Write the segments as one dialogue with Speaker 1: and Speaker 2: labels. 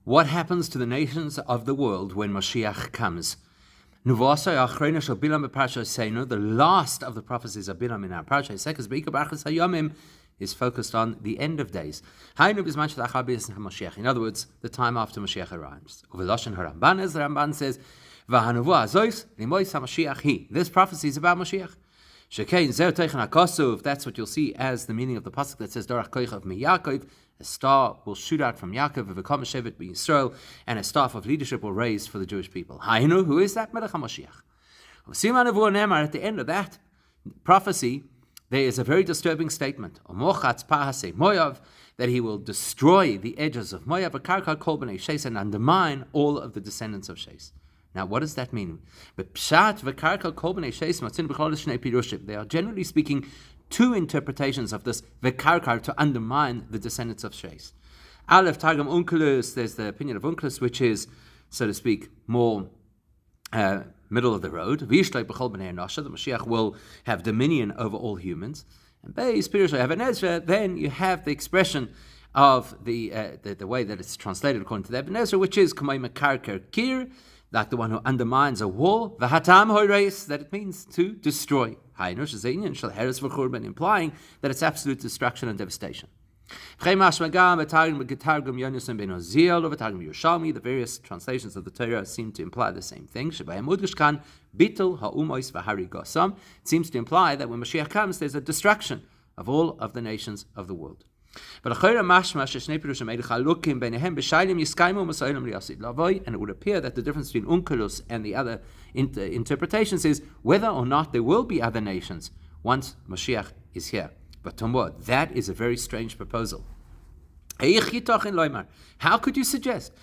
Speaker 1: what happens to the nations of the world when Moshiach comes. The last of the prophecies of Bilam in our parasha is focused on the end of days. In other words, the time after Moshiach arrives. The Ramban says, this prophecy is about Moshiach. That's what you'll see as the meaning of the pasuk that says, a star will shoot out from Yaakov, and a staff of leadership will raise for the Jewish people. Who is that? Melech HaMashiach. At the end of that prophecy, there is a very disturbing statement, that he will destroy the edges of Moav, and undermine all of the descendants of Shes. Now, what does that mean? There are, generally speaking, two interpretations of this v'karkar, to undermine the descendants of Shes. Aleph Targum Onkelos, there's the opinion of Onkelos, which is, so to speak, more middle of the road. The Mashiach will have dominion over all humans. And Beis Pirush Even Ezra, then you have the expression of the way that it's translated according to the Even Ezra, which is Kamay Mekarker Kir, like the one who undermines a wall, v'hatam horeis, that it means to destroy. Implying that it's absolute destruction and devastation. The various translations of the Torah seem to imply the same thing. It seems to imply that when Mashiach comes, there's a destruction of all of the nations of the world. But and it would appear that the difference between Onkelos and the other interpretations is whether or not there will be other nations once Moshiach is here. But Tomor, that is a very strange proposal. How could you suggest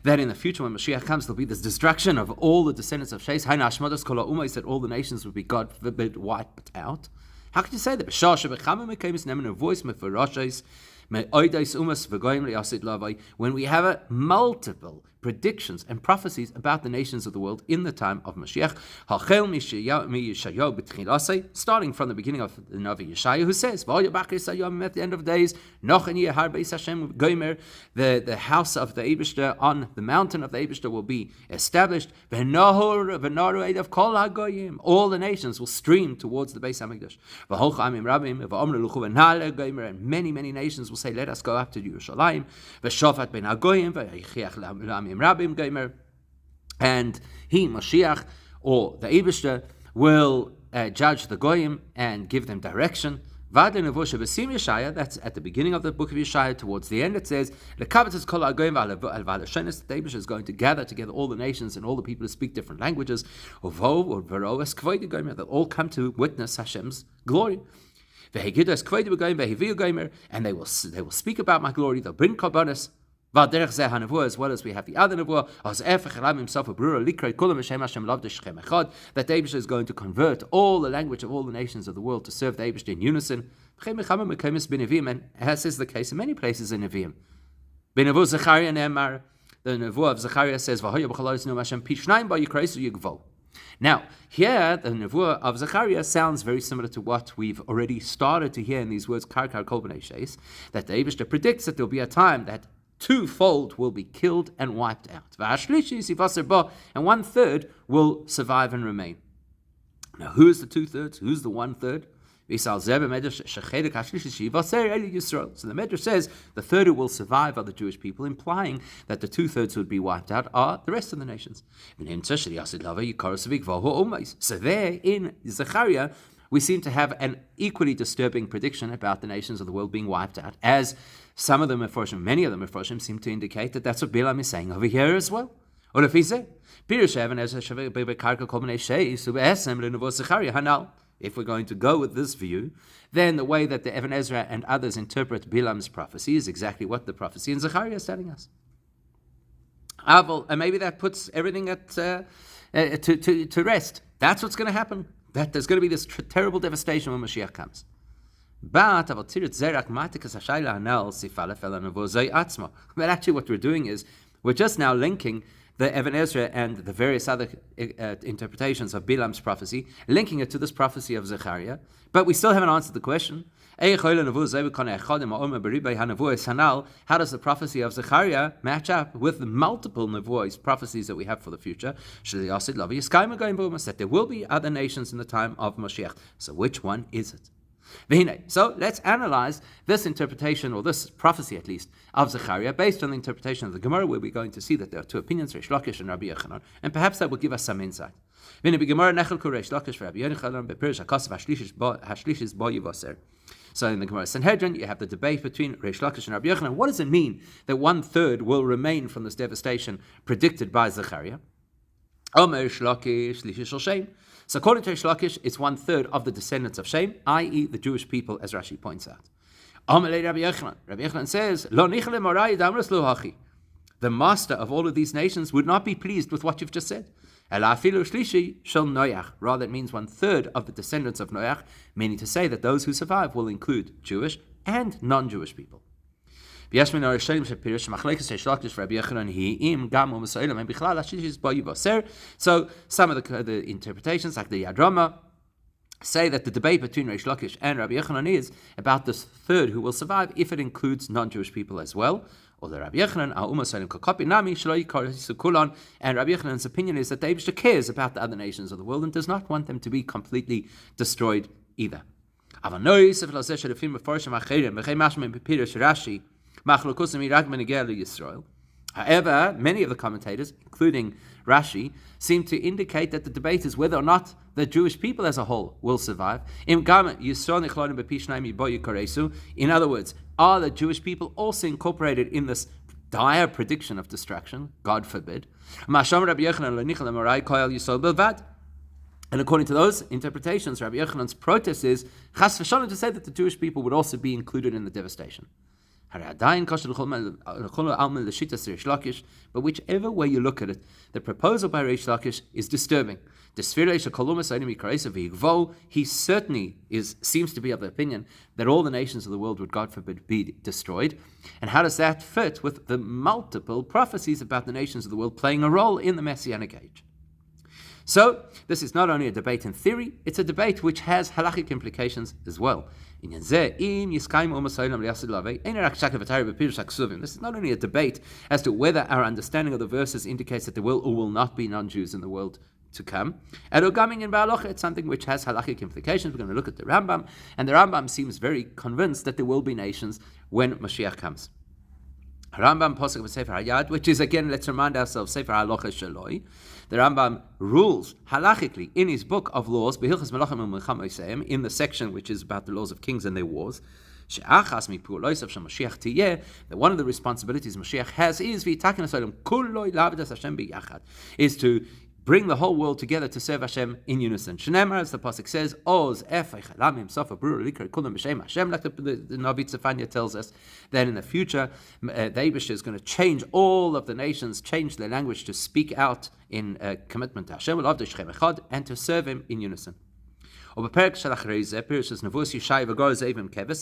Speaker 1: that in the future when Moshiach comes there'll be this destruction of all the descendants of Shes, that all the nations would be, God forbid, wiped out? How could you say that? When we have multiple predictions and prophecies about the nations of the world in the time of Moshiach, starting from the beginning of the Navi Yeshaya, who says, at the end of days, the house of the Eibishter on the mountain of the Eibishter will be established. All the nations will stream towards the Beis Hamikdash. And many, many nations will say, let us go up to Yerushalayim. And he, Moshiach, or the Eibishter, will judge the Goyim and give them direction. That's at the beginning of the book of Yeshaya. Towards the end it says, the Eibishter is going to gather together all the nations and all the people who speak different languages, that all come to witness Hashem's glory. And they will speak about my glory. They'll bring korbanos, as well as we have the other nevuah, that the Eibishter is going to convert all the language of all the nations of the world to serve the Eibishter in unison. And as is the case in many places in Nevi'im. The nevuah of Zechariah says, now, here, the nevuah of Zechariah sounds very similar to what we've already started to hear in these words, Karkar Kol B'nai Shes, that the Eibishter predicts that there will be a time that twofold will be killed and wiped out. And 1/3 will survive and remain. Now, who's the 2/3? Who's the 1/3? So the Medrash says the third who will survive are the Jewish people, implying that the 2/3 who would be wiped out are the rest of the nations. So there in Zechariah, we seem to have an equally disturbing prediction about the nations of the world being wiped out, as some of them, many of them, seem to indicate that that's what Bilam is saying over here as well. Or if he said, if we're going to go with this view, then the way that the Even Ezra and others interpret Bilam's prophecy is exactly what the prophecy in Zechariah is telling us. And maybe that puts everything to rest. That's what's going to happen. That there's going to be this terrible devastation when Moshiach comes. But actually what we're doing is we're just now linking the Even Ezra and the various other interpretations of Bilam's prophecy, linking it to this prophecy of Zechariah. But we still haven't answered the question. How does the prophecy of Zechariah match up with the multiple nevuos, prophecies that we have for the future? That there will be other nations in the time of Moshiach. So which one is it? So let's analyze this interpretation, or this prophecy at least, of Zechariah based on the interpretation of the Gemara, where we're going to see that there are two opinions, Reish Lakish and Rabbi Yochanan, and perhaps that will give us some insight. So in the Gemara, Sanhedrin, you have the debate between Reish Lakish and Rabbi Yochanan. What does it mean that 1/3 will remain from this devastation predicted by Zechariah? So according to Reish Lakish, it's 1/3 of the descendants of Shem, i.e. the Jewish people, as Rashi points out. Rabbi Yochanan says, the master of all of these nations would not be pleased with what you've just said. Rather, it means 1/3 of the descendants of Noach, meaning to say that those who survive will include Jewish and non-Jewish people. So some of the interpretations, like the Yad Rama, say that the debate between Reish Lakish and Rabbi Yochanan is about this third who will survive if it includes non-Jewish people as well. Or the Rabbi Yochanan, and Rabbi Yochanan's opinion is that the Eibishter cares about the other nations of the world and does not want them to be completely destroyed either. However, many of the commentators, including Rashi, seem to indicate that the debate is whether or not the Jewish people as a whole will survive. In other words, are the Jewish people also incorporated in this dire prediction of destruction? God forbid. And according to those interpretations, Rabbi Yochanan's protest is chas v'shalom to say that the Jewish people would also be included in the devastation. But whichever way you look at it, the proposal by Reish Lakish is disturbing. He certainly seems to be of the opinion that all the nations of the world would, God forbid, be destroyed. And how does that fit with the multiple prophecies about the nations of the world playing a role in the Messianic age? So, this is not only a debate in theory, it's a debate which has halachic implications as well. This is not only a debate as to whether our understanding of the verses indicates that there will or will not be non-Jews in the world to come. It's something which has halachic implications. We're going to look at the Rambam, and the Rambam seems very convinced that there will be nations when Moshiach comes. Rambam Posek of Sefer Hayad, which is, again, let's remind ourselves, Sefer Halacha Shaloi. The Rambam rules halachically in his book of laws, in the section which is about the laws of kings and their wars, that one of the responsibilities Moshiach has is to bring the whole world together to serve Hashem in unison. Shneimar, as the pasuk says, Oz efech lamim sofa brur likar kulam b'shem Hashem, like the Navi Tzefania tells us that in the future, the Eibishter is going to change all of the nations, change their language to speak out in commitment to Hashem, and to serve Him in unison. And in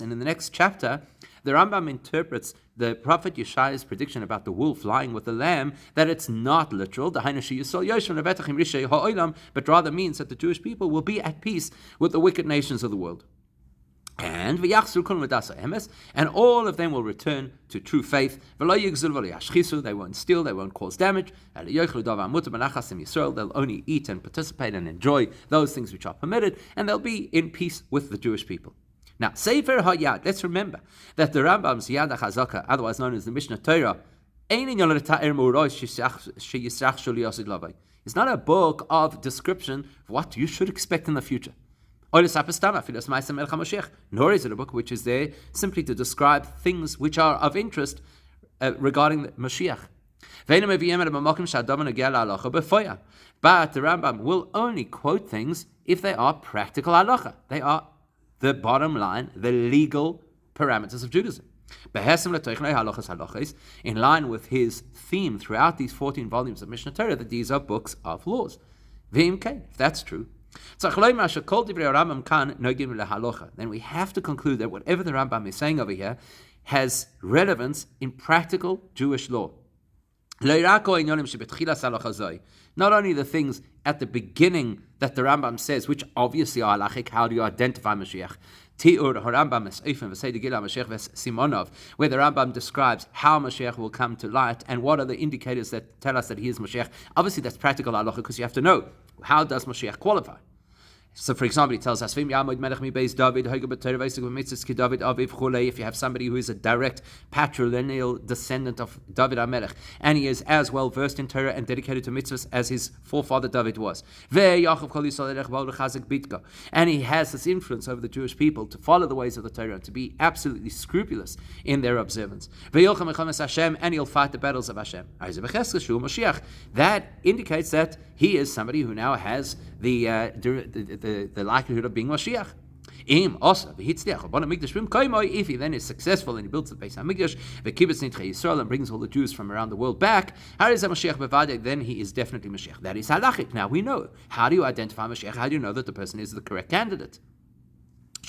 Speaker 1: the next chapter, the Rambam interprets the prophet Yeshaya's prediction about the wolf lying with the lamb, that it's not literal, but rather means that the Jewish people will be at peace with the wicked nations of the world. And all of them will return to true faith. They won't steal, they won't cause damage. They'll only eat and participate and enjoy those things which are permitted, and they'll be in peace with the Jewish people. Now, Sefer HaYad, let's remember that the Rambam's Yad HaChazaka, otherwise known as the Mishnah Torah, it's not a book of description of what you should expect in the future. Nor is it a book which is there simply to describe things which are of interest regarding the Moshiach. But the Rambam will only quote things if they are practical halacha. They are the bottom line, the legal parameters of Judaism. In line with his theme throughout these 14 volumes of Mishnah Torah, that these are books of laws. If that's true, then we have to conclude that whatever the Rambam is saying over here has relevance in practical Jewish law. Not only the things at the beginning that the Rambam says, which obviously are halachic, how do you identify Moshiach? where the Rambam describes how Moshiach will come to light and what are the indicators that tell us that he is Moshiach. Obviously, that's practical halacha because you have to know, how does Moshiach qualify? So, for example, he tells us, if you have somebody who is a direct patrilineal descendant of David HaMelech, and he is as well versed in Torah and dedicated to mitzvahs as his forefather David was, and he has this influence over the Jewish people to follow the ways of the Torah, to be absolutely scrupulous in their observance, and he'll fight the battles of Hashem. That indicates that he is somebody who now has the likelihood of being Moshiach. If he then is successful and he builds the Beis Hamikdash, and brings all the Jews from around the world back, then he is definitely Mashiach. That is halachic. Now we know. How do you identify Mashiach? How do you know that the person is the correct candidate?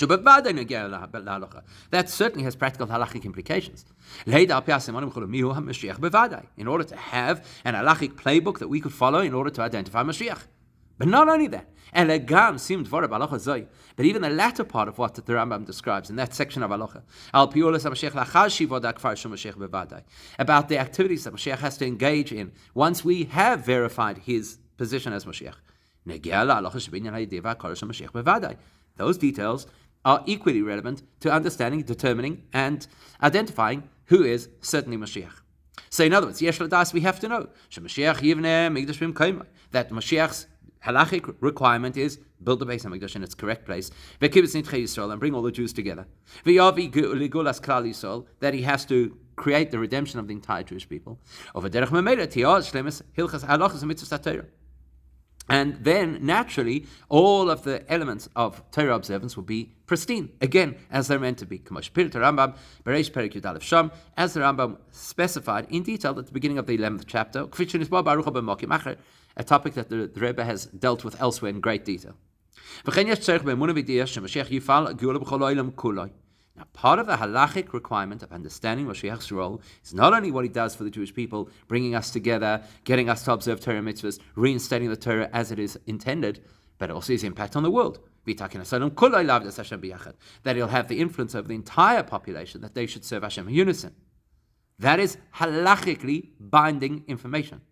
Speaker 1: That certainly has practical halachic implications. In order to have an halachic playbook that we could follow in order to identify Mashiach. But not only that, but even the latter part of what the Rambam describes in that section of halacha, about the activities that Moshiach has to engage in once we have verified his position as Moshiach. Those details are equally relevant to understanding, determining, and identifying who is certainly Moshiach. So in other words, we have to know that Moshiach's halachic requirement is build the Beis Hamikdash in its correct place, and bring all the Jews together. That he has to create the redemption of the entire Jewish people. And then, naturally, all of the elements of Torah observance will be pristine, again, as they're meant to be. As the Rambam specified in detail at the beginning of the 11th chapter, a topic that the Rebbe has dealt with elsewhere in great detail. Now, part of the halachic requirement of understanding Moshiach's role is not only what he does for the Jewish people, bringing us together, getting us to observe Torah mitzvahs, reinstating the Torah as it is intended, but also his impact on the world. That he'll have the influence over the entire population, that they should serve Hashem in unison. That is halachically binding information.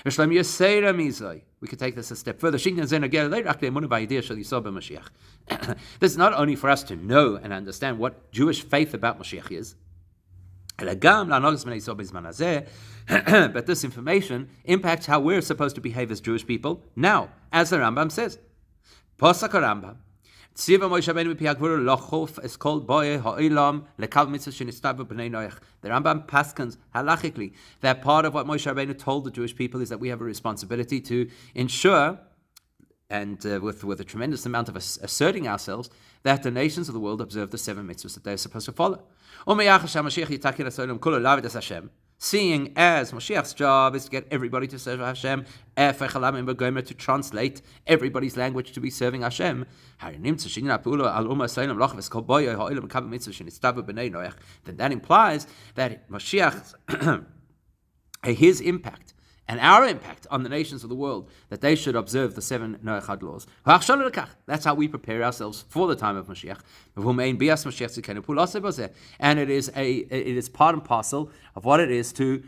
Speaker 1: We could take this a step further. This is not only for us to know and understand what Jewish faith about Moshiach is, but this information impacts how we're supposed to behave as Jewish people now, as the Rambam says. Pasuk Rambam. The Rambam paskins halachically that part of what Moshe Rabbeinu told the Jewish people is that we have a responsibility to ensure, and with a tremendous amount of asserting ourselves, that the nations of the world observe the 7 mitzvahs that they're supposed to follow. Seeing as Moshiach's job is to get everybody to serve Hashem, to translate everybody's language to be serving Hashem, then that implies that Moshiach's his impact and our impact on the nations of the world, that they should observe the 7 Noachad laws. That's how we prepare ourselves for the time of Moshiach. And it is part and parcel of what it is to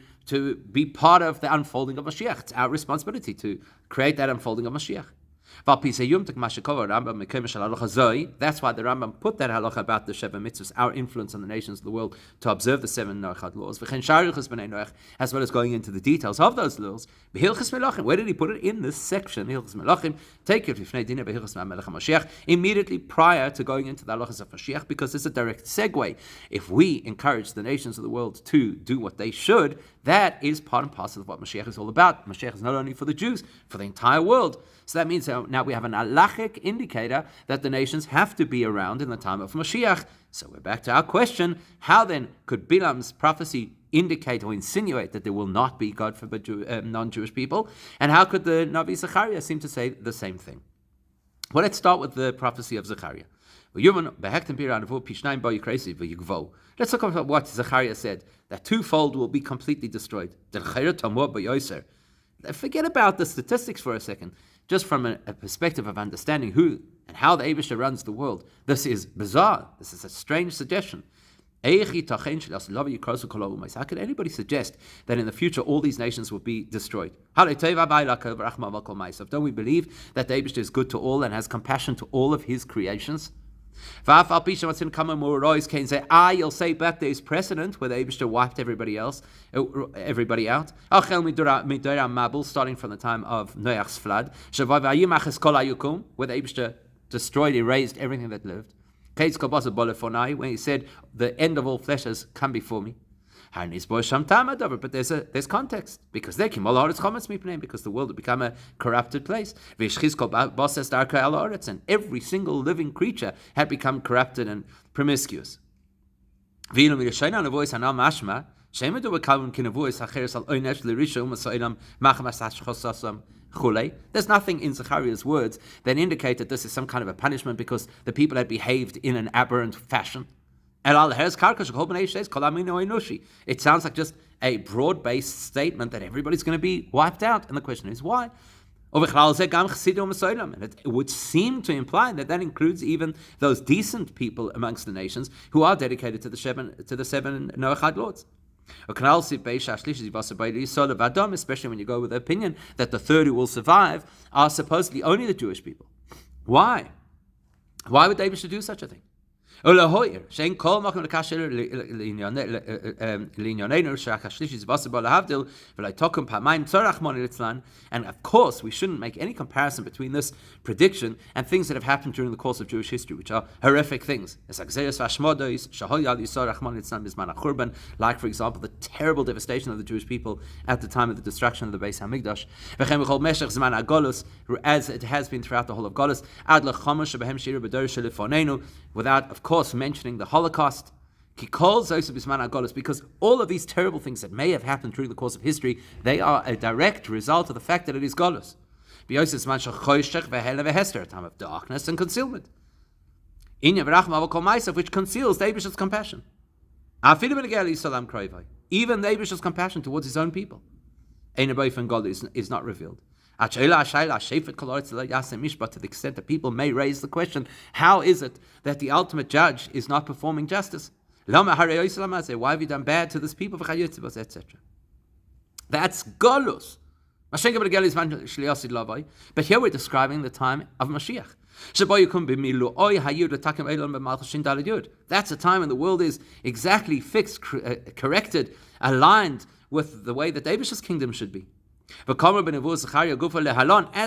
Speaker 1: be part of the unfolding of Moshiach. It's our responsibility to create that unfolding of Moshiach. That's why the Rambam put that halacha about the Sheva Mitzvahs, our influence on the nations of the world, to observe the 7 Noachad laws, as well as going into the details of those laws. Where did he put it? In this section, immediately prior to going into the halachas of Mashiach, because it's a direct segue. If we encourage the nations of the world to do what they should, that is part and parcel of what Mashiach is all about. Mashiach is not only for the Jews, for the entire world. So that means now we have an halachic indicator that the nations have to be around in the time of Moshiach. So we're back to our question: how then could Bilam's prophecy indicate or insinuate that there will not be, God forbid, non-Jewish people? And how could the Navi Zechariah seem to say the same thing? Well, let's start with the prophecy of Zechariah. Let's look at what Zechariah said, that twofold will be completely destroyed. Forget about the statistics for a second. Just from a perspective of understanding who and how the Eibishter runs the world. This is bizarre. This is a strange suggestion. How could anybody suggest that in the future all these nations will be destroyed? Don't we believe that the Eibishter is good to all and has compassion to all of his creations? You'll say back there is precedent where the Eibishter wiped everybody out, starting from the time of Noach's flood, where the Eibishter destroyed, erased everything that lived. When he said, the end of all flesh has come before me. But there's context, because because the world had become a corrupted place. And every single living creature had become corrupted and promiscuous. There's nothing in Zechariah's words that indicate that this is some kind of a punishment because the people had behaved in an aberrant fashion. It sounds like just a broad-based statement that everybody's going to be wiped out, and the question is why? And it would seem to imply that includes even those decent people amongst the nations who are dedicated to the seven Noachide lords. Especially when you go with the opinion that the third who will survive are supposedly only the Jewish people. Why? Why would David do such a thing? And of course, we shouldn't make any comparison between this prediction and things that have happened during the course of Jewish history, which are horrific things. Like, for example, the terrible devastation of the Jewish people at the time of the destruction of the Beis Hamikdash, as it has been throughout the whole of Golus, without, of course, mentioning the Holocaust, because all of these terrible things that may have happened during the course of history, they are a direct result of the fact that it is Golus. A time of darkness and concealment, which conceals the Eibishter's compassion. Even the Eibishter's compassion towards his own people is not revealed. But to the extent that people may raise the question, how is it that the ultimate judge is not performing justice? Why have you done bad to this people? Etc. That's Golus. But here we're describing the time of Moshiach. That's a time when the world is exactly fixed, corrected, aligned with the way that David's kingdom should be. As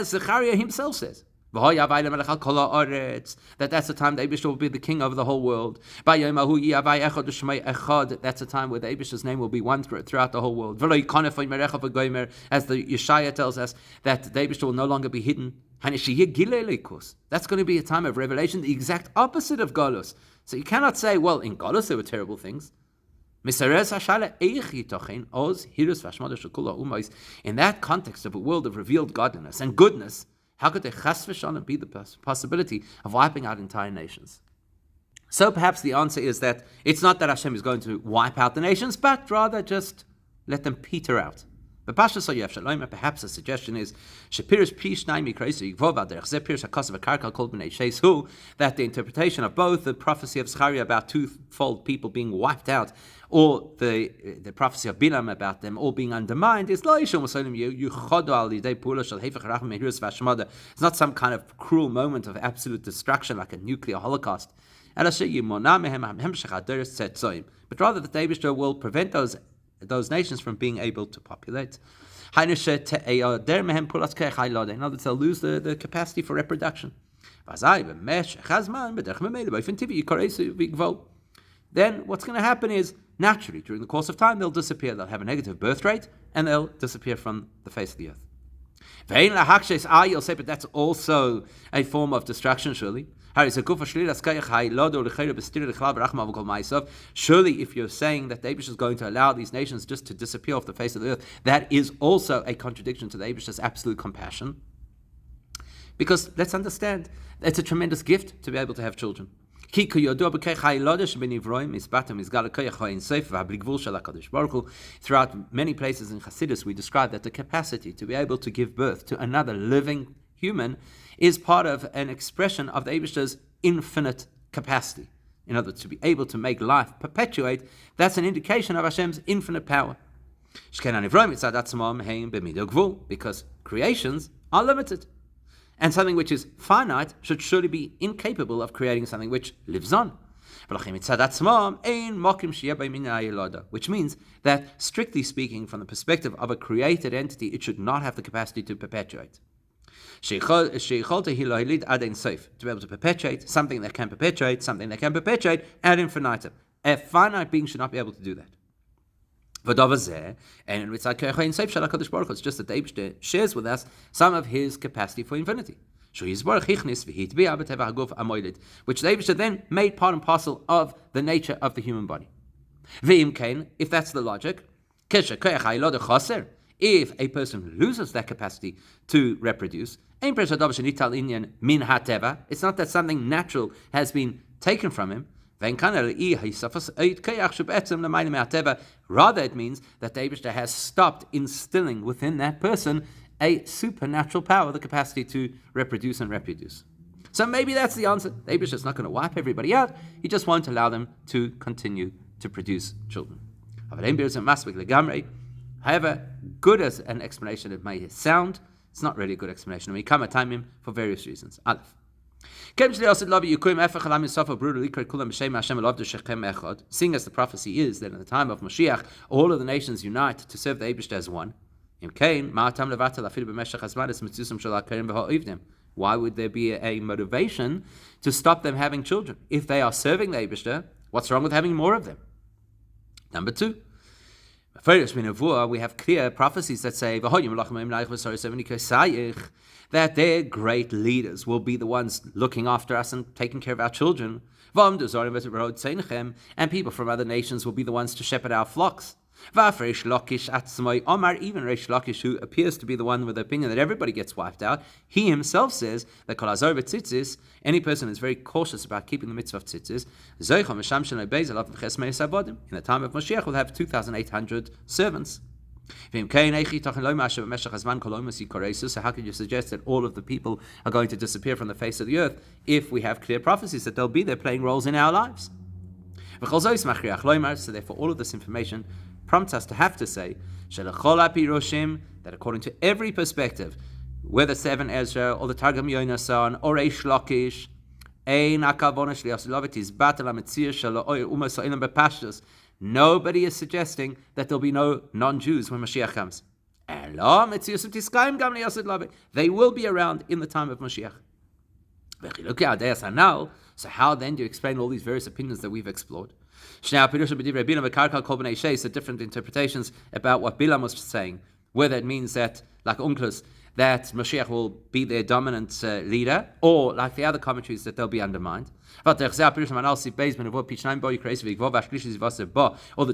Speaker 1: Zechariah himself says, that's the time the Eibishter will be the king over the whole world. That's the time where the Eibishter's name will be one throughout the whole world. As the Yeshaya tells us, that the Eibishter will no longer be hidden. That's going to be a time of revelation, the exact opposite of Golus. So you cannot say, well, in Golus there were terrible things. In that context of a world of revealed godliness and goodness, how could there chas v'shalom be the possibility of wiping out entire nations? So perhaps the answer is that it's not that Hashem is going to wipe out the nations, but rather just let them peter out. Perhaps the suggestion is that the interpretation of both the prophecy of Zechariah about twofold people being wiped out, or the prophecy of Bilam about them all being undermined, is it's not some kind of cruel moment of absolute destruction like a nuclear holocaust. But rather that the Eibishter will prevent those nations from being able to populate. In other words, they'll lose the capacity for reproduction. Then what's going to happen is, naturally, during the course of time, they'll disappear. They'll have a negative birth rate, and they'll disappear from the face of the earth. You'll say, but that's also a form of destruction, surely. Surely, if you're saying that the Eibush is going to allow these nations just to disappear off the face of the earth, that is also a contradiction to the Eibush's absolute compassion. Because let's understand, it's a tremendous gift to be able to have children. Throughout many places in Chassidus, we describe that the capacity to be able to give birth to another living human, is part of an expression of the Eibishter's infinite capacity. In other words, to be able to make life perpetuate, that's an indication of Hashem's infinite power. Because creations are limited. And something which is finite should surely be incapable of creating something which lives on. Which means that, strictly speaking, from the perspective of a created entity, it should not have the capacity to perpetuate. To be able to perpetuate something that can perpetuate ad infinitum. A finite being should not be able to do that. And it's just that the Eibishter shares with us some of his capacity for infinity. Which the Eibishter then made part and parcel of the nature of the human body. If that's the logic, if a person loses that capacity to reproduce, it's not that something natural has been taken from him. Rather, it means that the Eibishter has stopped instilling within that person a supernatural power, the capacity to reproduce and reproduce. So maybe that's the answer. The Eibishter is not going to wipe everybody out. He just won't allow them to continue to produce children. However, good as an explanation it may sound, it's not really a good explanation. We come at time for various reasons. Aleph. Seeing as the prophecy is that in the time of Moshiach, all of the nations unite to serve the Eibishter as one. Why would there be a motivation to stop them having children? If they are serving the Eibishter, what's wrong with having more of them? Number two, we have clear prophecies that say that their great leaders will be the ones looking after us and taking care of our children. And people from other nations will be the ones to shepherd our flocks. Even Reish Lakish, who appears to be the one with the opinion that everybody gets wiped out, he himself says that any person is very cautious about keeping the mitzvah of tzitzis. In the time of Moshiach, we'll have 2,800 servants. So how could you suggest that all of the people are going to disappear from the face of the earth if we have clear prophecies that they'll be there playing roles in our lives? So therefore all of this information prompts us to have to say that according to every perspective, whether Seven Ezra or the Targum Yonasan or Reish Lakish, nobody is suggesting that there'll be no non-Jews when Mashiach comes. They will be around in the time of Mashiach. So how then do you explain all these various opinions that we've explored? So different interpretations about what Bilam was saying, whether it means that, like Onkelos, that Moshiach will be their dominant leader, or like the other commentaries, that they'll be undermined. Or the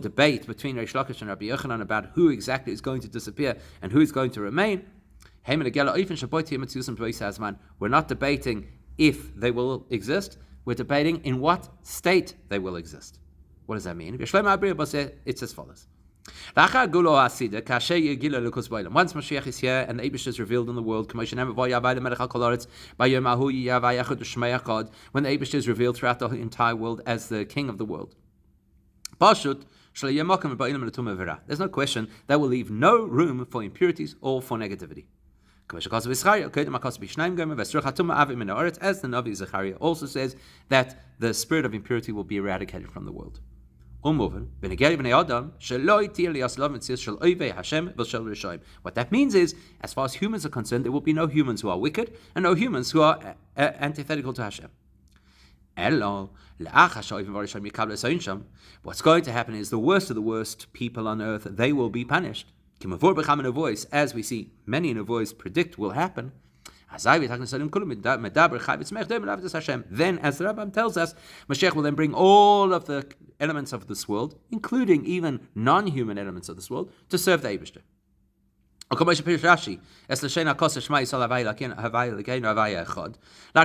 Speaker 1: debate between Reish Lakish and Rabbi Yochanan about who exactly is going to disappear and who is going to remain. We're not debating if they will exist, we're debating in what state they will exist. What does that mean? It's as follows. Once Moshiach is here and the Eibush is revealed in the world, when the Eibush is revealed throughout the entire world as the King of the world, there's no question that will leave no room for impurities or for negativity. As the Navi Zechariah also says that the spirit of impurity will be eradicated from the world. What that means is, as far as humans are concerned, there will be no humans who are wicked and no humans who are antithetical to Hashem. What's going to happen is the worst of the worst people on earth, they will be punished. As we see many nevois predict will happen. Then, as the Rambam tells us, Moshiach will then bring all of the elements of this world, including even non-human elements of this world, to serve the Eibishter. Like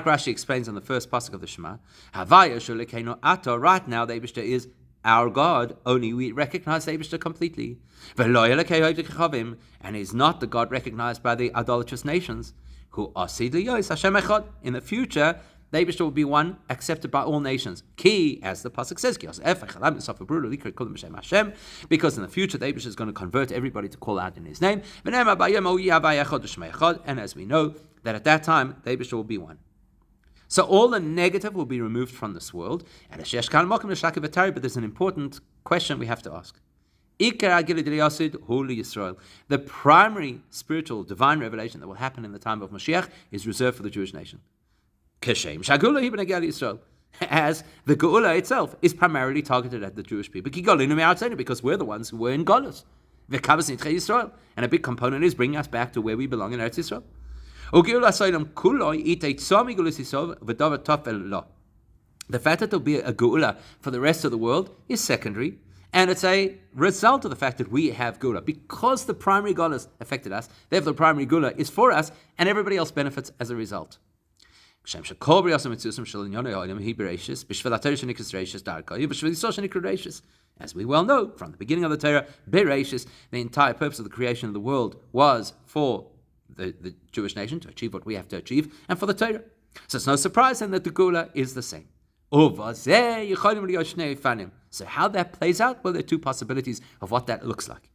Speaker 1: Rashi explains on the first pasuk of the Shema, right now the Eibishter is our God, only we recognize the Eibishter completely. And is not the God recognized by the idolatrous nations. Who asid liyos Hashem echad. In the future, the Eibishter will be one accepted by all nations. Ki, as the pasuk says, because in the future the Eibishter is going to convert everybody to call out in His name. And as we know, that at that time the Eibishter will be one. So all the negative will be removed from this world. But there's an important question we have to ask. The primary spiritual divine revelation that will happen in the time of Moshiach is reserved for the Jewish nation. As the Geula itself is primarily targeted at the Jewish people. Because we're the ones who were in Golus. And a big component is bringing us back to where we belong in Eretz Yisrael. The fact that there'll be a Geula for the rest of the world is secondary, and it's a result of the fact that we have Geula. Because the primary Geula affected us, therefore the primary Geula is for us, and everybody else benefits as a result. As we well know from the beginning of the Torah, Bereshis, the entire purpose of the creation of the world was for the Jewish nation to achieve what we have to achieve, and for the Torah. So it's no surprise then that the Geula is the same. So how that plays out? Well, there are two possibilities of what that looks like.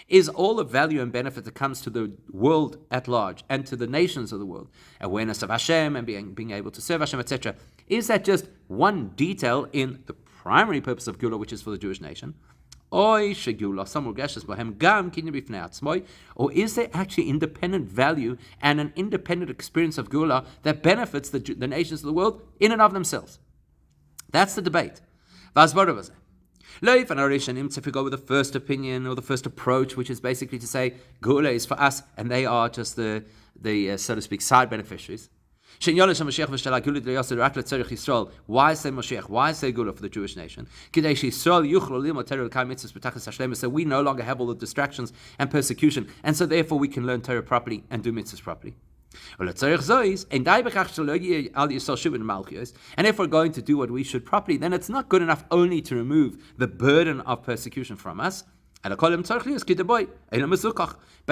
Speaker 1: Is all the value and benefit that comes to the world at large and to the nations of the world, awareness of Hashem and being able to serve Hashem, etc., is that just one detail in the primary purpose of Geula, which is for the Jewish nation? Or is there actually independent value and an independent experience of Geula that benefits the nations of the world in and of themselves? That's the debate. If we go with the first opinion or the first approach, which is basically to say Geula is for us and they are just the so to speak side beneficiaries. Why say Moshiach? Why say Geula for the Jewish nation? So we no longer have all the distractions and persecution, and so therefore we can learn Torah properly and do mitzvahs properly. And if we're going to do what we should properly, then it's not good enough only to remove the burden of persecution from us. But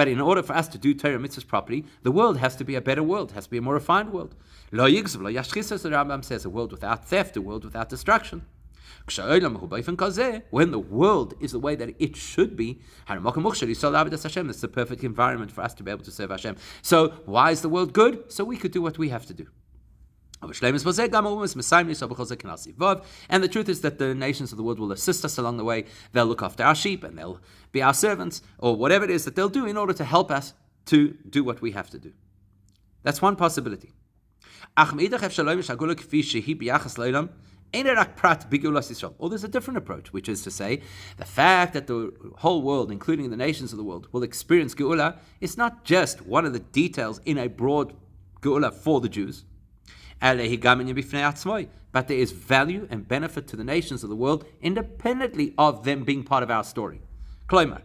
Speaker 1: in order for us to do Torah mitzvahs properly, the world has to be a better world, has to be a more refined world. The Rambam says a world without theft, a world without destruction. When the world is the way that it should be, that's the perfect environment for us to be able to serve Hashem. So why is the world good? So we could do what we have to do. And the truth is that the nations of the world will assist us along the way. They'll look after our sheep and they'll be our servants, or whatever it is that they'll do in order to help us to do what we have to do. That's one possibility. Or there's a different approach, which is to say, the fact that the whole world, including the nations of the world, will experience Geula is not just one of the details in a broad Geula for the Jews, but there is value and benefit to the nations of the world independently of them being part of our story. That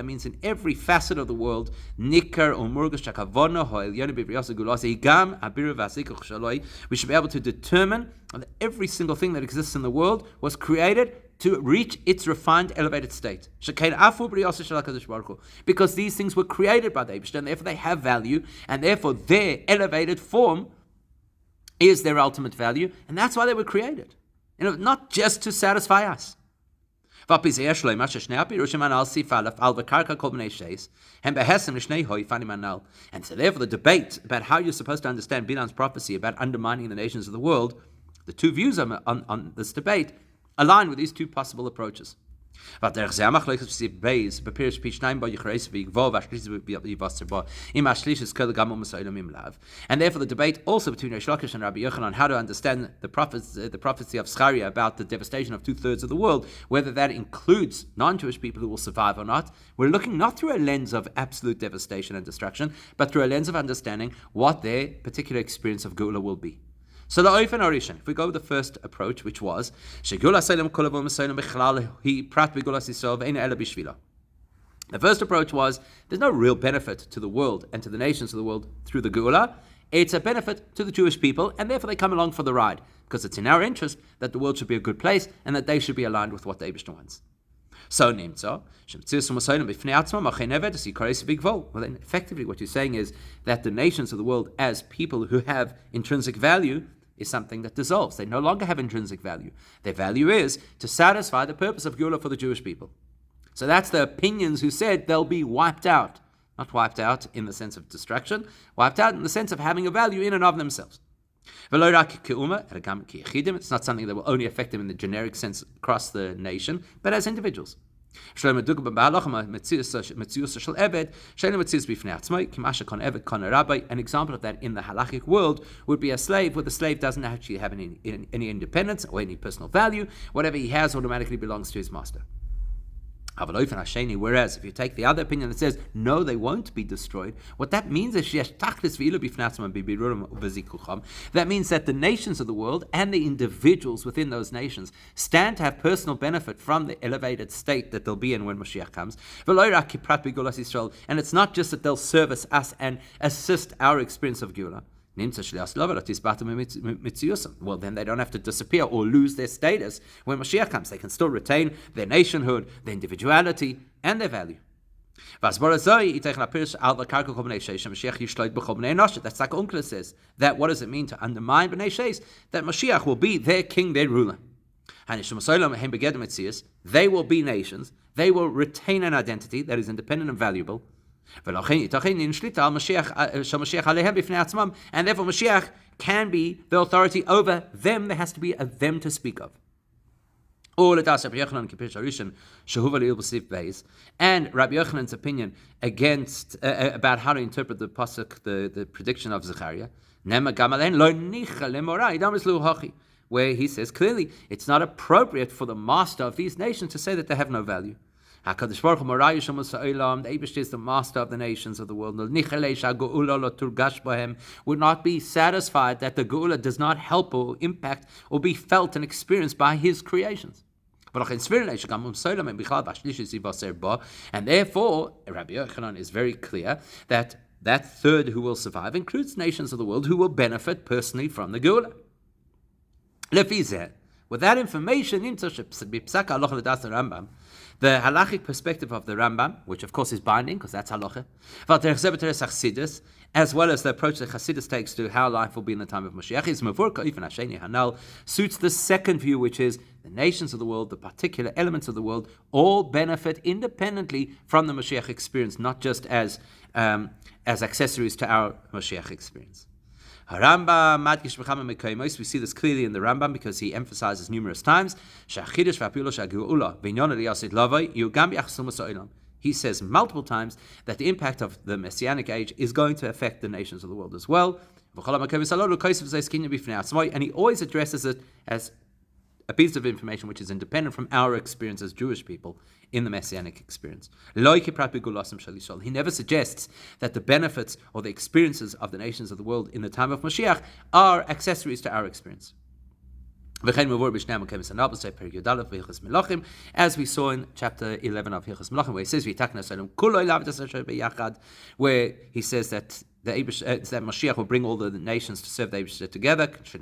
Speaker 1: means in every facet of the world, we should be able to determine that every single thing that exists in the world was created to reach its refined, elevated state. Because these things were created by the Eibishter, and therefore they have value, and therefore their elevated form is their ultimate value, and that's why they were created. Not just to satisfy us. And so therefore the debate about how you're supposed to understand Bilam's prophecy about undermining the nations of the world, the two views on this debate align with these two possible approaches. And therefore the debate also between Reish Lakish and Rabbi Yochanan on how to understand the prophecy of Zechariah about the devastation of 2/3 of the world, whether that includes non-Jewish people who will survive or not. We're looking not through a lens of absolute devastation and destruction, but through a lens of understanding what their particular experience of Geula will be. So the Oifen Orishan, if we go with the first approach, which was the first approach was there's no real benefit to the world and to the nations of the world through the Geula. It's a benefit to the Jewish people, and therefore they come along for the ride, because it's in our interest that the world should be a good place and that they should be aligned with what the Eibishter wants. So nimtza. Well, then effectively what you're saying is that the nations of the world as people who have intrinsic value is something that dissolves. They no longer have intrinsic value. Their value is to satisfy the purpose of Geula for the Jewish people. So that's the opinions who said they'll be wiped out. Not wiped out in the sense of destruction, wiped out in the sense of having a value in and of themselves. It's not something that will only affect them in the generic sense across the nation, but as individuals. An example of that in the halachic world would be a slave, where the slave doesn't actually have any independence or any personal value. Whatever he has automatically belongs to his master. Whereas if you take the other opinion that says no, they won't be destroyed, what that means is that means that the nations of the world and the individuals within those nations stand to have personal benefit from the elevated state that they'll be in when Moshiach comes. And it's not just that they'll service us and assist our experience of Geula. Well, then they don't have to disappear or lose their status when Moshiach comes. They can still retain their nationhood, their individuality, and their value. That's like Uncle says. That what does it mean to undermine B'nai Sheis? That Moshiach will be their king, their ruler. They will be nations. They will retain an identity that is independent and valuable. And therefore Moshiach can be the authority over them. There has to be a them to speak of. And Rabbi Yochanan's opinion against about how to interpret the pasuk, the prediction of Zechariah, where he says clearly it's not appropriate for the master of these nations to say that they have no value. HaKadosh Baruch Hu, the Eibush is the master of the nations of the world. Would not be satisfied that the Geula does not help or impact or be felt and experienced by his creations. And therefore, Rabbi Yochanan is very clear that that third who will survive includes nations of the world who will benefit personally from the Geula. With that information, the halachic perspective of the Rambam, which of course is binding because that's halacha, as well as the approach that Chassidus takes to how life will be in the time of Moshiach, suits the second view, which is the nations of the world, the particular elements of the world, all benefit independently from the Moshiach experience, not just as accessories to our Moshiach experience. We see this clearly in the Rambam because he emphasizes numerous times. He says multiple times that the impact of the Messianic age is going to affect the nations of the world as well. And he always addresses it as a piece of information which is independent from our experience as Jewish people in the Messianic experience. He never suggests that the benefits or the experiences of the nations of the world in the time of Moshiach are accessories to our experience. As we saw in chapter 11 of Hilchos Melachim, where he says that that Moshiach will bring all the nations to serve the Eibush together. He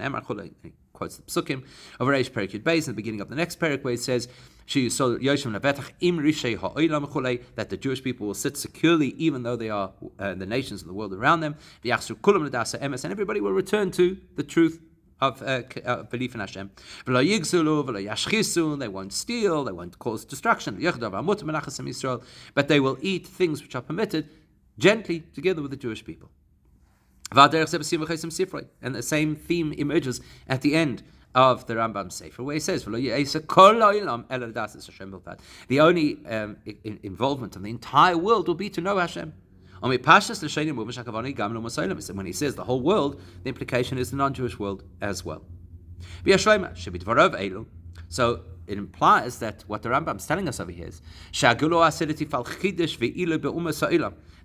Speaker 1: quotes the Psukim of Reish Perek Yud Beis in the beginning of the next Perek, where it says that the Jewish people will sit securely even though they are the nations of the world around them. And everybody will return to the truth of belief in Hashem. They won't steal, they won't cause destruction, but they will eat things which are permitted gently together with the Jewish people. And the same theme emerges at the end of the Rambam Sefer, where he says, the only involvement of the entire world will be to know Hashem. When he says the whole world, the implication is the non-Jewish world as well. So it implies that what the Rambam is telling us over here is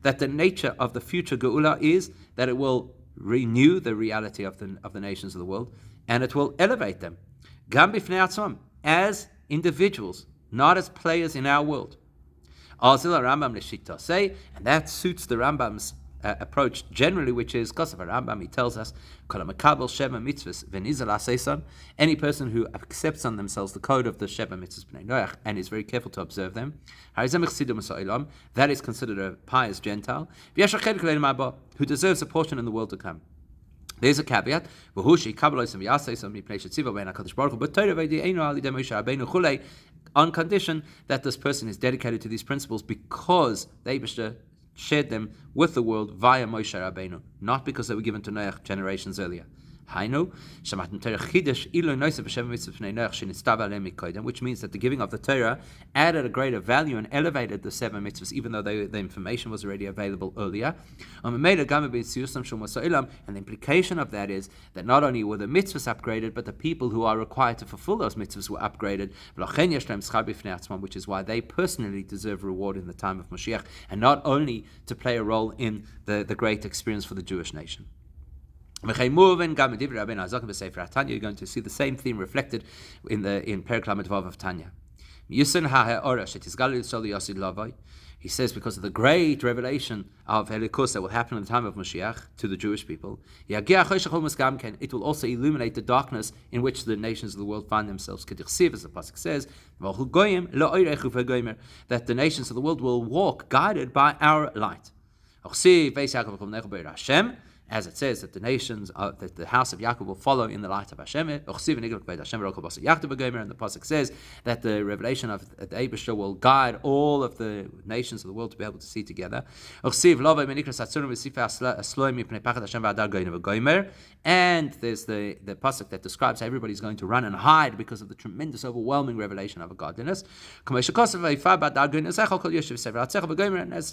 Speaker 1: that the nature of the future Geula is that it will renew the reality of the nations of the world, and it will elevate them as individuals, not as players in our world. And that suits the Rambam's approach generally, which is Kosav Rambam. He tells us, any person who accepts on themselves the code of the Sheva Mitzvahs B'nai Noach and is very careful to observe them, that is considered a pious Gentile, who deserves a portion in the world to come. There's a caveat, on condition that this person is dedicated to these principles because the Eibishter shared them with the world via Moshe Rabbeinu, not because they were given to Noach generations earlier. Which means that the giving of the Torah added a greater value and elevated the 7 mitzvahs, even though the information was already available earlier. And the implication of that is that not only were the mitzvahs upgraded, but the people who are required to fulfill those mitzvahs were upgraded, which is why they personally deserve reward in the time of Moshiach, and not only to play a role in the great experience for the Jewish nation. You're going to see the same theme reflected in Perek Lamed Vav of Tanya. He says, because of the great revelation of Elikus that will happen in the time of Moshiach to the Jewish people, it will also illuminate the darkness in which the nations of the world find themselves. As the pasuk says, that the nations of the world will walk guided by our light. As it says that the nations, that the house of Yaakov will follow in the light of Hashem. And the pasuk says that the revelation of the Eibishter will guide all of the nations of the world to be able to see together. And there's the pasuk that describes how everybody's going to run and hide because of the tremendous, overwhelming revelation of a godliness. And as it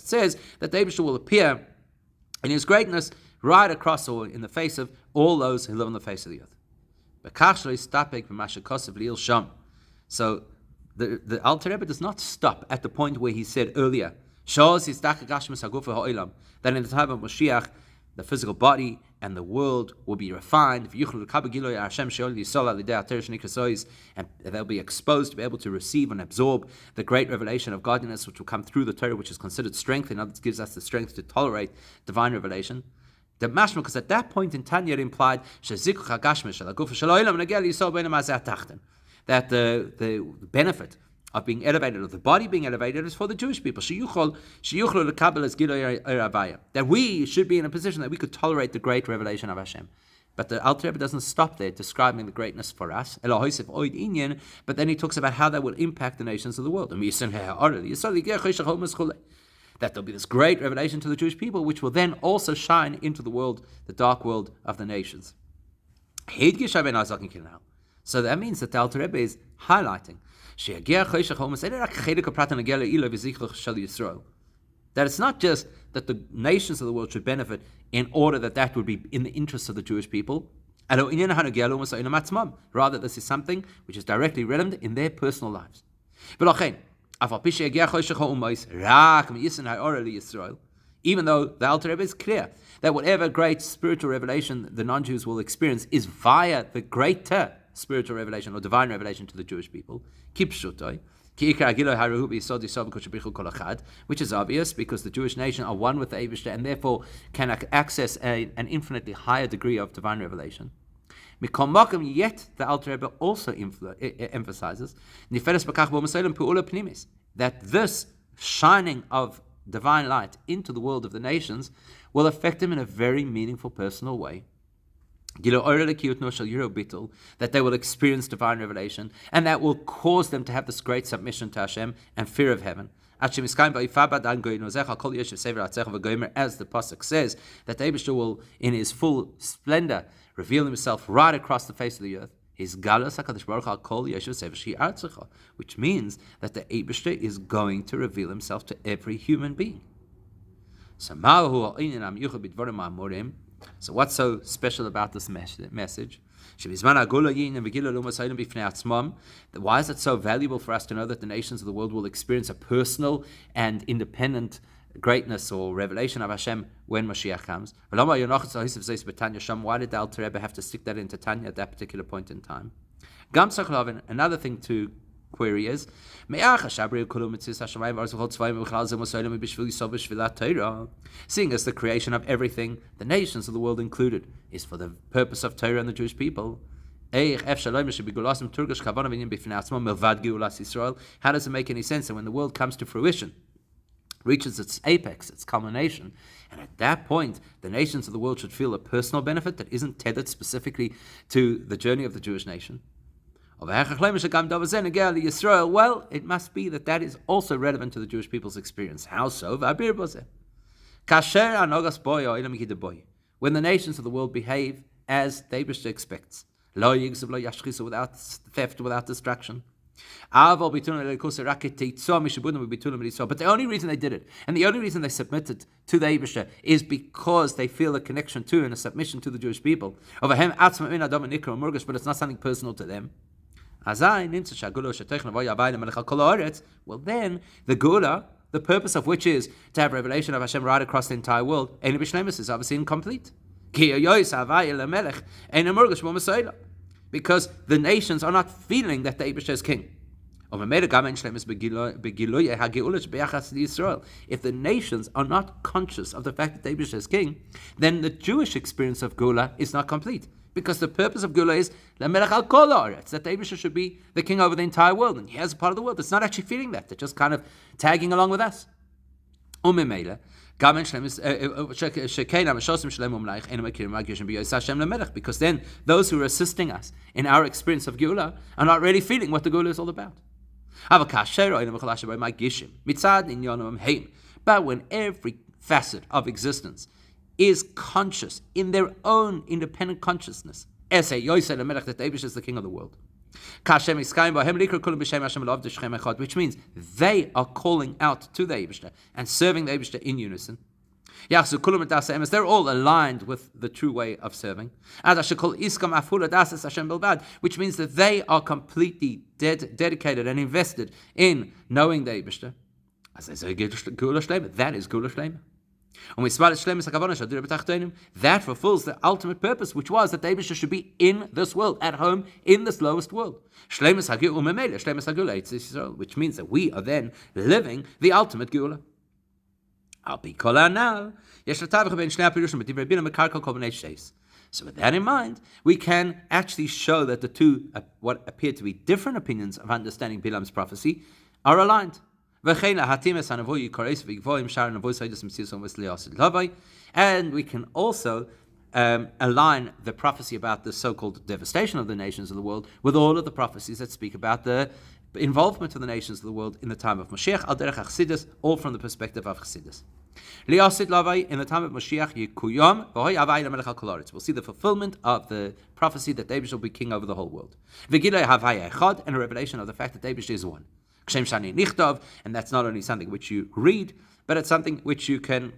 Speaker 1: says that the Eibishter will appear in his greatness right across or in the face of all those who live on the face of the earth. So the Alter Rebbe does not stop at the point where he said earlier that in the time of Moshiach the physical body and the world will be refined, and they'll be exposed to be able to receive and absorb the great revelation of godliness which will come through the Torah, which is considered strength. In other words, gives us the strength to tolerate divine revelation. The mashma, because at that point in Tanya it implied that the benefit of being elevated, of the body being elevated, is for the Jewish people. That we should be in a position that we could tolerate the great revelation of Hashem. But the Alter Rebbe doesn't stop there describing the greatness for us, but then he talks about how that will impact the nations of the world. That there'll be this great revelation to the Jewish people, which will then also shine into the world, the dark world of the nations. So that means that the Alter Rebbe is highlighting that it's not just that the nations of the world should benefit in order that would be in the interests of the Jewish people. Rather, this is something which is directly relevant in their personal lives. Even though the Alter Rebbe is clear that whatever great spiritual revelation the non-Jews will experience is via the greater spiritual revelation or divine revelation to the Jewish people, which is obvious because the Jewish nation are one with the Eibishter and therefore can access an infinitely higher degree of divine revelation. Yet the Alter Rebbe also emphasizes that this shining of divine light into the world of the nations will affect them in a very meaningful personal way. That they will experience divine revelation, and that will cause them to have this great submission to Hashem and fear of heaven. As the pasuk says, that the Eibishter will, in his full splendor, reveal himself right across the face of the earth. Which means that the Eibishter is going to reveal himself to every human being. So what's so special about this message? Why is it so valuable for us to know that the nations of the world will experience a personal and independent greatness or revelation of Hashem when Moshiach comes? Why did the Alter Rebbe have to stick that into Tanya at that particular point in time? Another thing to query is, seeing as the creation of everything, the nations of the world included, is for the purpose of Torah and the Jewish people, how does it make any sense that when the world comes to fruition, reaches its apex, its culmination, and at that point, the nations of the world should feel a personal benefit that isn't tethered specifically to the journey of the Jewish nation? Well, it must be that is also relevant to the Jewish people's experience. How so? When the nations of the world behave as the Eibishter expects, without theft, without distraction. But the only reason they did it, and the only reason they submitted to the Eibishter, is because they feel a connection to and a submission to the Jewish people. But it's not something personal to them. Well, then the Gula, the purpose of which is to have revelation of Hashem right across the entire world, is obviously incomplete. Because the nations are not feeling that the Eibishter is king. If the nations are not conscious of the fact that the Eibishter is king, then the Jewish experience of Gula is not complete. Because the purpose of Gula is that the Eibishter should be the king over the entire world, and he has a part of the world that's not actually feeling that. They're just kind of tagging along with us. Because then those who are assisting us in our experience of Geulah are not really feeling what the Geulah is all about. But when every facet of existence is conscious in their own independent consciousness, that the Eibush is the king of the world, which means they are calling out to the Eibishter and serving the Eibishter in unison. They're all aligned with the true way of serving, which means that they are completely dedicated and invested in knowing the Eibishter. That is Gula Shlema. That fulfills the ultimate purpose, which was that the Eibishter should be in this world, at home, in this lowest world. Which means that we are then living the ultimate Gula. So with that in mind, we can actually show that the two, what appear to be different opinions of understanding Bilam's prophecy, are aligned. And we can also align the prophecy about the so-called devastation of the nations of the world with all of the prophecies that speak about the involvement of the nations of the world in the time of Moshiach, al derech Chassidus, all from the perspective of Chassidus. In the time of Moshiach, we'll see the fulfillment of the prophecy that David will be king over the whole world. And a revelation of the fact that David is one. And that's not only something which you read, but it's something which you can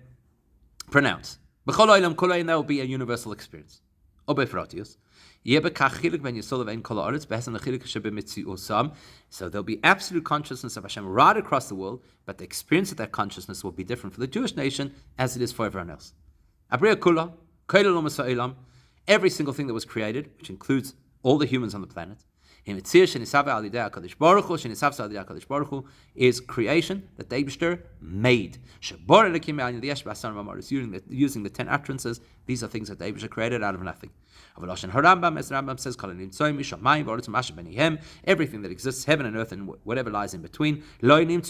Speaker 1: pronounce. And that will be a universal experience. So there'll be absolute consciousness of Hashem right across the world, but the experience of that consciousness will be different for the Jewish nation as it is for everyone else. Every single thing that was created, which includes all the humans on the planet, is creation that the Eibishter made. Using the 10 utterances, these are things that the Eibishter created out of nothing. As Rambam says, everything that exists, heaven and earth and whatever lies in between, only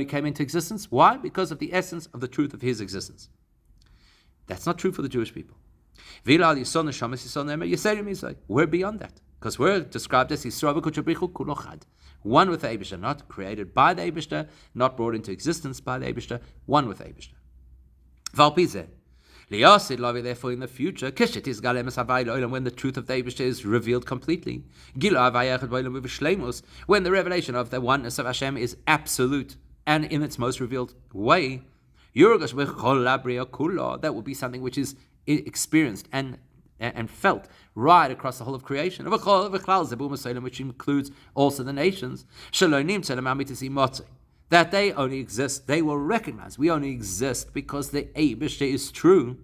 Speaker 1: came into existence. Why? Because of the essence of the truth of his existence. That's not true for the Jewish people. We're beyond that. Because we're described as one with the Eibishter, not created by the Eibishter, not brought into existence by the Eibishter, one with the Eibishter. Therefore, in the future, when the truth of the Eibishter is revealed completely, when the revelation of the oneness of Hashem is absolute and in its most revealed way, that will be something which is experienced and felt right across the whole of creation, which includes also the nations, that they only exist, they will recognize we only exist because the Eibishter is true,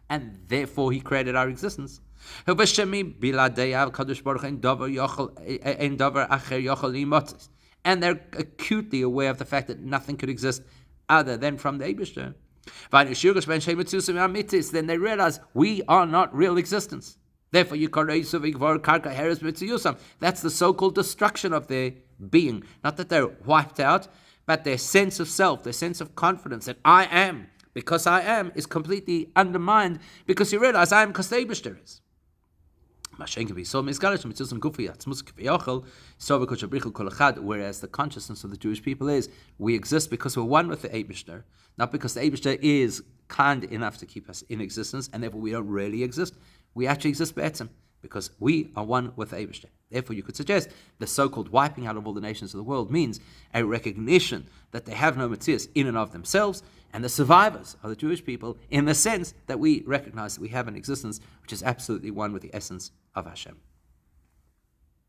Speaker 1: and therefore he created our existence. And they're acutely aware of the fact that nothing could exist other than from the Eibishter. Then they realize we are not real existence. Therefore, that's the so-called destruction of their being. Not that they're wiped out, but their sense of self, their sense of confidence that I am, because I am, is completely undermined because you realize I am because the Eibishter is. Whereas the consciousness of the Jewish people is, we exist because we're one with the Eibishter, not because the Eibishter is kind enough to keep us in existence, and therefore we don't really exist. We actually exist be'etzem, because we are one with the Eibishter. Therefore, you could suggest the so-called wiping out of all the nations of the world means a recognition that they have no metzius in and of themselves, and the survivors are the Jewish people, in the sense that we recognize that we have an existence which is absolutely one with the essence of Hashem.